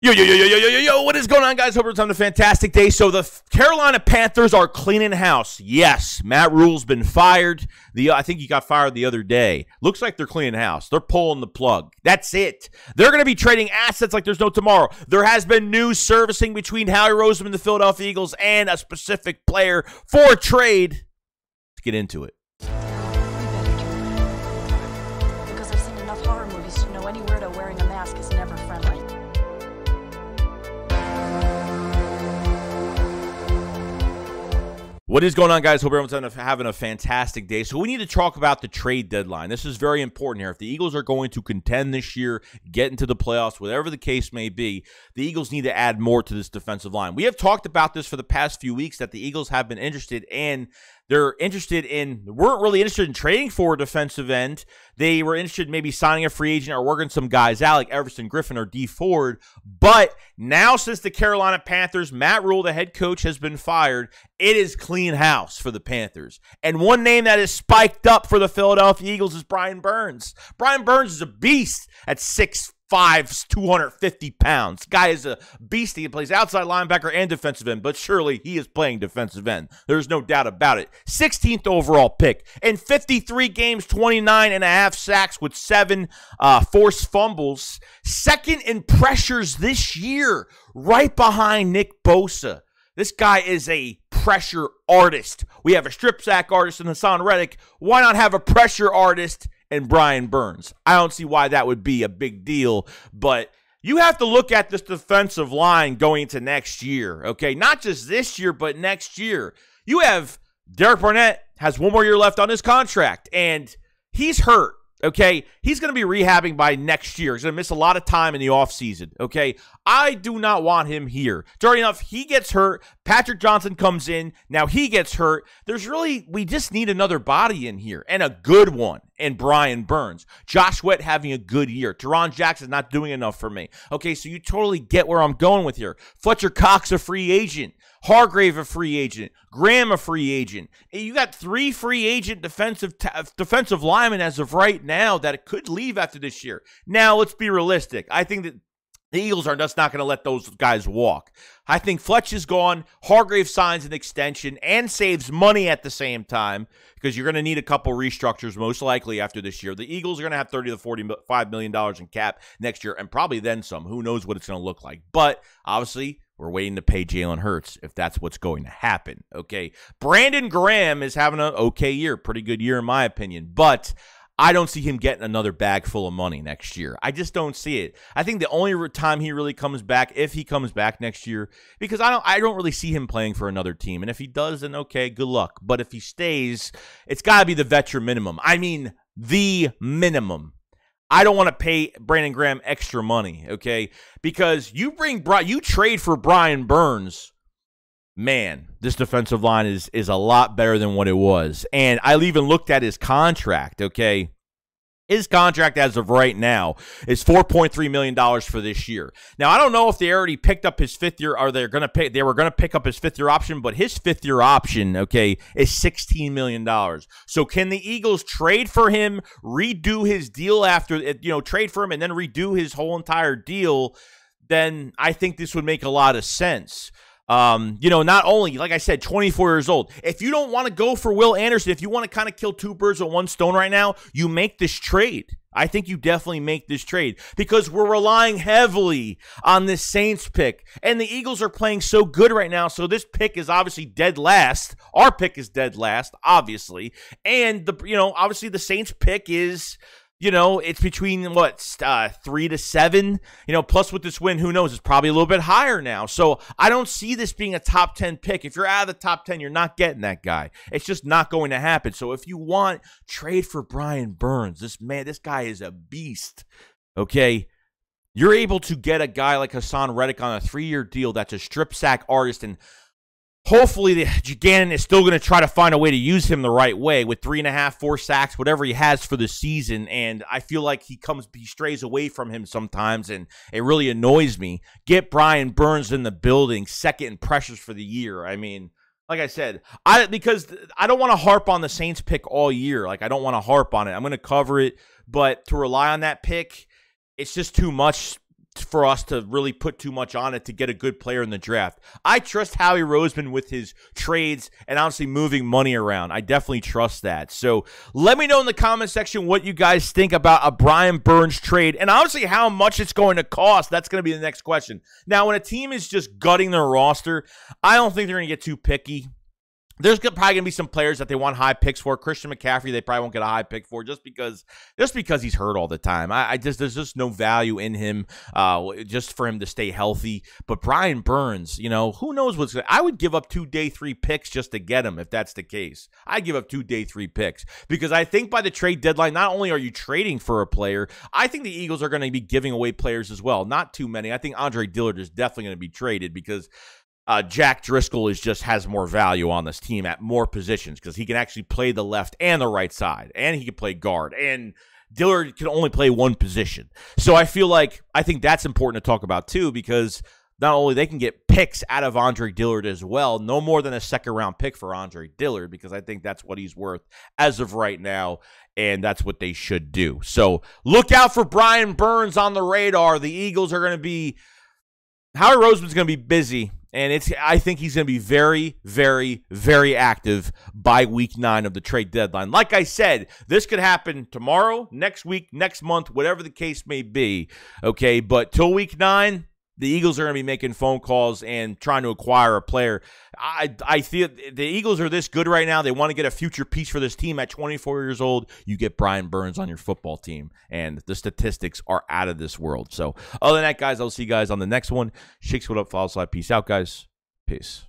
Yo, what is going on, guys? Hope it's having a fantastic day. So the Carolina Panthers are cleaning house. Yes, Matt Rule's been fired. I think he got fired the other day. Looks like they're cleaning house. They're pulling the plug. That's it. They're going to be trading assets like there's no tomorrow. There has been news surfacing between Howie Roseman, the Philadelphia Eagles, and a specific player for a trade. Let's get into it. Because I've seen enough horror movies to know any weirdo wearing a mask is never friendly. What is going on, guys? Hope everyone's having a fantastic day. So we need to talk about the trade deadline. This is very important here. If the Eagles are going to contend this year, get into the playoffs, whatever the case may be, the Eagles need to add more to this defensive line. We have talked about this for the past few weeks that the Eagles have been interested in. Weren't really interested in trading for a defensive end. They were interested in maybe signing a free agent or working some guys out like Everson Griffin or D Ford. But now, since the Carolina Panthers, Matt Rule, the head coach, has been fired, it is clean house for the Panthers. And one name that is spiked up for the Philadelphia Eagles is Brian Burns. Brian Burns is a beast at 6'5", 250 pounds. Guy is a beast. He plays outside linebacker and defensive end, but surely he is playing defensive end. There's no doubt about it. 16th overall pick. In 53 games, 29.5 sacks with 7 forced fumbles. Second in pressures this year, right behind Nick Bosa. This guy is a pressure artist. We have a strip sack artist in Hassan Reddick. Why not have a pressure artist and Brian Burns? I don't see why that would be a big deal, but you have to look at this defensive line going into next year, okay? Not just this year, but next year. You have Derek Barnett has one more year left on his contract, and he's hurt, okay? He's going to be rehabbing by next year. He's going to miss a lot of time in the offseason, okay? I do not want him here. It's already enough. He gets hurt. Patrick Johnson comes in. Now he gets hurt. We just need another body in here, and a good one, and Brian Burns. Josh Sweat having a good year. Teron Jackson not doing enough for me. Okay, so you totally get where I'm going with here. Fletcher Cox, a free agent. Hargrave, a free agent. Graham, a free agent. You got 3 free agent defensive linemen as of right now that could leave after this year. Now, let's be realistic. I think that the Eagles are just not going to let those guys walk. I think Fletch is gone. Hargrave signs an extension and saves money at the same time because you're going to need a couple restructures most likely after this year. The Eagles are going to have $30 to $45 million in cap next year and probably then some. Who knows what it's going to look like. But obviously, we're waiting to pay Jalen Hurts if that's what's going to happen, okay? Brandon Graham is having an okay year, pretty good year in my opinion, but I don't see him getting another bag full of money next year. I just don't see it. I think the only time he really comes back, if he comes back next year, because I don't really see him playing for another team, and if he does, then okay, good luck. But if he stays, it's got to be the veteran minimum. I mean, the minimum. I don't want to pay Brandon Graham extra money, okay? Because you trade for Brian Burns, man, this defensive line is a lot better than what it was. And I even looked at his contract, okay? His contract as of right now is $4.3 million for this year. Now, I don't know if they already picked up his 5th year or they were going to pick up his 5th year option, but his 5th year option, okay, is $16 million. So can the Eagles trade for him, redo his deal after, trade for him and then redo his whole entire deal? Then I think this would make a lot of sense. Not only, like I said, 24 years old. If you don't want to go for Will Anderson, if you want to kind of kill 2 birds with 1 stone right now, you make this trade. I think you definitely make this trade because we're relying heavily on this Saints pick, and the Eagles are playing so good right now, so this pick is obviously dead last. Our pick is dead last, obviously, and obviously the Saints pick is, it's between, 3 to 7, plus with this win, who knows, it's probably a little bit higher now. So I don't see this being a top 10 pick. If you're out of the top 10, you're not getting that guy. It's just not going to happen. So if you want, trade for Brian Burns. This guy is a beast, okay? You're able to get a guy like Hassan Reddick on a 3-year deal that's a strip sack artist, and hopefully, Gannon is still going to try to find a way to use him the right way with 3.5, 4 sacks, whatever he has for the season. And I feel like he strays away from him sometimes, and it really annoys me. Get Brian Burns in the building, 2nd in pressures for the year. I mean, like I said, because I don't want to harp on the Saints pick all year. Like, I don't want to harp on it. I'm going to cover it, but to rely on that pick, it's just too much for us to really put too much on it to get a good player in the draft. I trust Howie Roseman with his trades and honestly moving money around. I definitely trust that. So let me know in the comment section what you guys think about a Brian Burns trade and honestly how much it's going to cost. That's going to be the next question. Now, when a team is just gutting their roster, I don't think they're going to get too picky. There's probably going to be some players that they want high picks for. Christian McCaffrey, they probably won't get a high pick for just because he's hurt all the time. There's just no value in him just for him to stay healthy. But Brian Burns, who knows what's going to. I would give up 2 day 3 picks just to get him if that's the case. I'd give up 2 day 3 picks because I think by the trade deadline, not only are you trading for a player, I think the Eagles are going to be giving away players as well. Not too many. I think Andre Dillard is definitely going to be traded because Jack Driscoll has more value on this team at more positions because he can actually play the left and the right side, and he can play guard, and Dillard can only play one position. So I think that's important to talk about too because not only they can get picks out of Andre Dillard as well, no more than a second-round pick for Andre Dillard because I think that's what he's worth as of right now, and that's what they should do. So look out for Brian Burns on the radar. The Eagles are going to be – Howie Roseman's going to be busy. And I think he's going to be very, very, very active by week 9 of the trade deadline. Like I said, this could happen tomorrow, next week, next month, whatever the case may be. Okay, but till week 9, the Eagles are going to be making phone calls and trying to acquire a player. I feel the Eagles are this good right now. They want to get a future piece for this team at 24 years old. You get Brian Burns on your football team, and the statistics are out of this world. So other than that, guys, I'll see you guys on the next one. Shakes what up, follow slide. Peace out, guys. Peace.